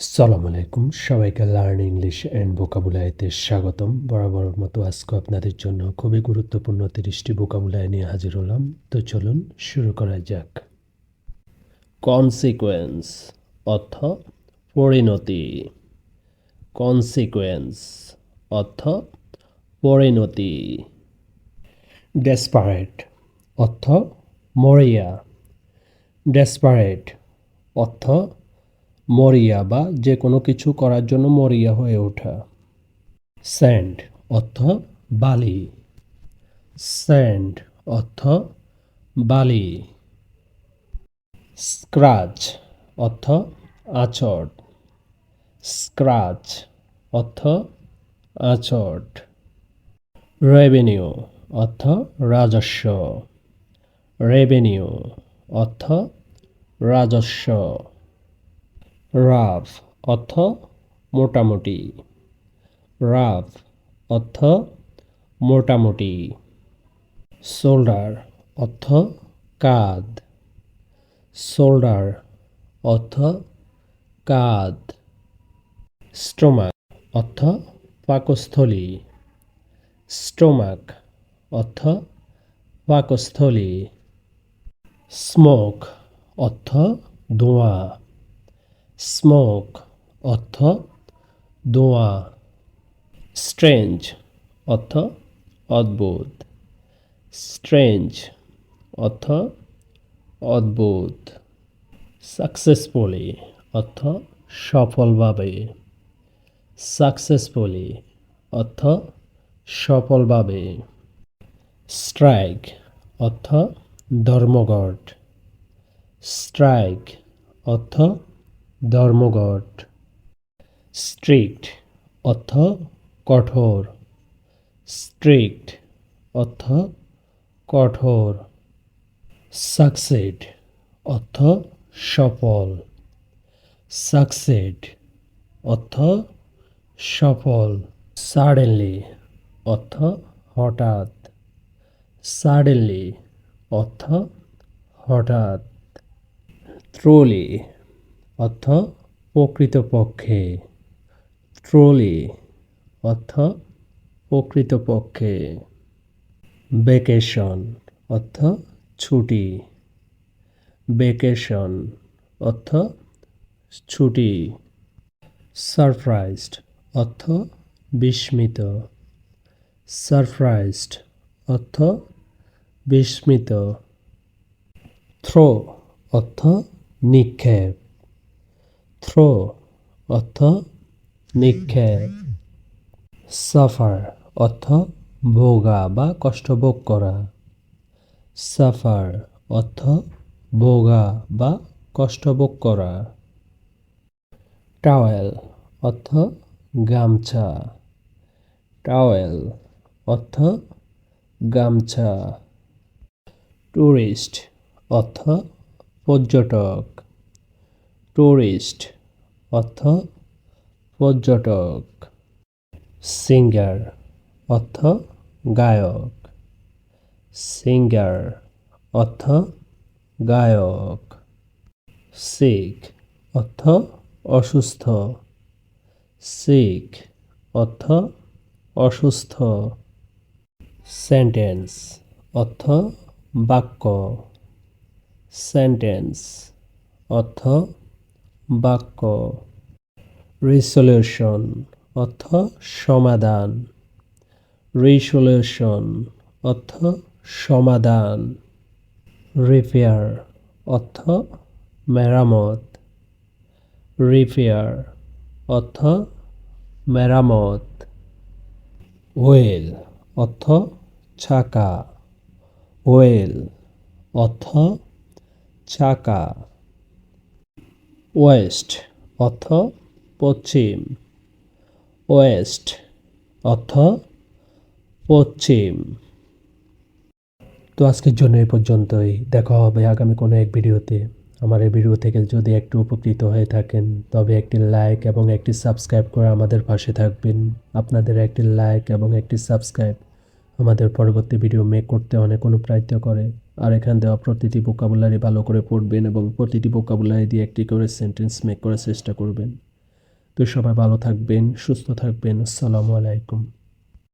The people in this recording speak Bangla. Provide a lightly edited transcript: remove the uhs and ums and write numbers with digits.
আসসালামু আলাইকুম, সবাইকে লার্ন ইংলিশ অ্যান্ড ভোকাবুলারিতে স্বাগতম। বরাবরের মতো আজকে আপনাদের জন্য খুবই গুরুত্বপূর্ণ 30টি ভোকাবুলারি নিয়ে হাজির হলাম। তো চলুন শুরু করা যাক। কনসিকুয়েন্স অর্থ পরিণতি। কনসিকুয়েন্স অর্থ পরিণতি। ডেসপারেট অর্থ মরিয়া। ডেসপারেট অর্থ মরিয়া বা যে কোনো কিছু করার জন্য মরিয়া হয়ে ওঠা। স্যান্ড অর্থ বালি। স্যান্ড অর্থ বালি। স্ক্রাচ অর্থ আঁচড়। স্ক্রাচ অর্থ আঁচড়। রেভিনিউ অর্থ রাজস্ব। রেভিনিউ অর্থ রাজস্ব। রাফ অর্থ মোটামুটি। রাফ অর্থ মোটামুটি। শোল্ডার অর্থ কাঁধ। শোল্ডার অর্থ কাঁধ। স্টোমাক অর্থ পাকস্থলী। স্টোমাক অর্থ পাকস্থলী। স্মোক অর্থ ধোঁয়া। স্মোক অর্থ ধোঁয়া। স্ট্রেঞ্জ অর্থ অদ্ভুত। স্ট্রেঞ্জ অর্থ অদ্ভুত। সাকসেসফুলি অর্থ সফলভাবে। সাকসেসফুলি অর্থ সফলভাবে। স্ট্রাইক অর্থ ধর্মঘট। স্ট্রাইক অর্থ ধর্মঘট। স্ট্রিক্ট অর্থ কঠোর। স্ট্রিক্ট অর্থ কঠোর। সাকসেড অর্থ সফল। সাকসেড অর্থ সফল। সাডেনলি অর্থ হঠাৎ। সাডেনলি অর্থ হঠাৎ। ট্রলি অর্থ প্রকৃতপক্ষে। ট্রলি অর্থ প্রকৃতপক্ষে। ভ্যাকেশন অর্থ ছুটি। ভ্যাকেশন অর্থ ছুটি। সারপ্রাইজড অর্থ বিস্মিত। সারপ্রাইজড অর্থ বিস্মিত। থ্রো অর্থ নিক্ষেপ। থ্রো অর্থ নিক্ষেপ। সাফার অর্থ ভোগা বা কষ্ট ভোগ করা। সাফার অর্থ ভোগা বা কষ্ট ভোগ করা। টাওয়েল অর্থ গামছা। টাওয়েল অর্থ গামছা। টুরিস্ট অর্থ পর্যটক। টুরিস্ট অর্থ পর্যটক। সিঙ্গার অর্থ গায়ক। সিঙ্গার অর্থ গায়ক। সিক অর্থ অসুস্থ। সিক অর্থ অসুস্থ। সেন্টেন্স অর্থ বাক্য। সেন্টেন্স অর্থ বাক্য। রিসলিউশন অর্থ সমাধান। রিসলিউশন অর্থ সমাধান। রিপেয়ার অর্থ মেরামত। রিপেয়ার অর্থ মেরামত। হুইল অর্থ চাকা। হুইল অর্থ চাকা। ওয়েস্ট অর্থ পশ্চিম। ওয়েস্ট অর্থ পশ্চিম। তো আজকের জন্য এই পর্যন্তই। দেখা হবে আগামী কোনো এক ভিডিওতে। আমার এই ভিডিও থেকে যদি একটু উপকৃত হয়ে থাকেন তবে একটি লাইক এবং একটি সাবস্ক্রাইব করে আমাদের পাশে থাকবেন। আপনাদের একটি লাইক এবং একটি সাবস্ক্রাইব আমাদের পরবর্তী ভিডিও মেক করতে অনেক অনুপ্রাণিত করে। আর এখান দেওয়া প্রতিটি ভোকাবুলারি ভালো করে পড়বেন এবং প্রতিটি ভোকাবুলারি দিয়ে একটি করে সেন্টেন্স মেক করার চেষ্টা করবেন। তো সবাই ভালো থাকবেন, সুস্থ থাকবেন। আসসালামু আলাইকুম।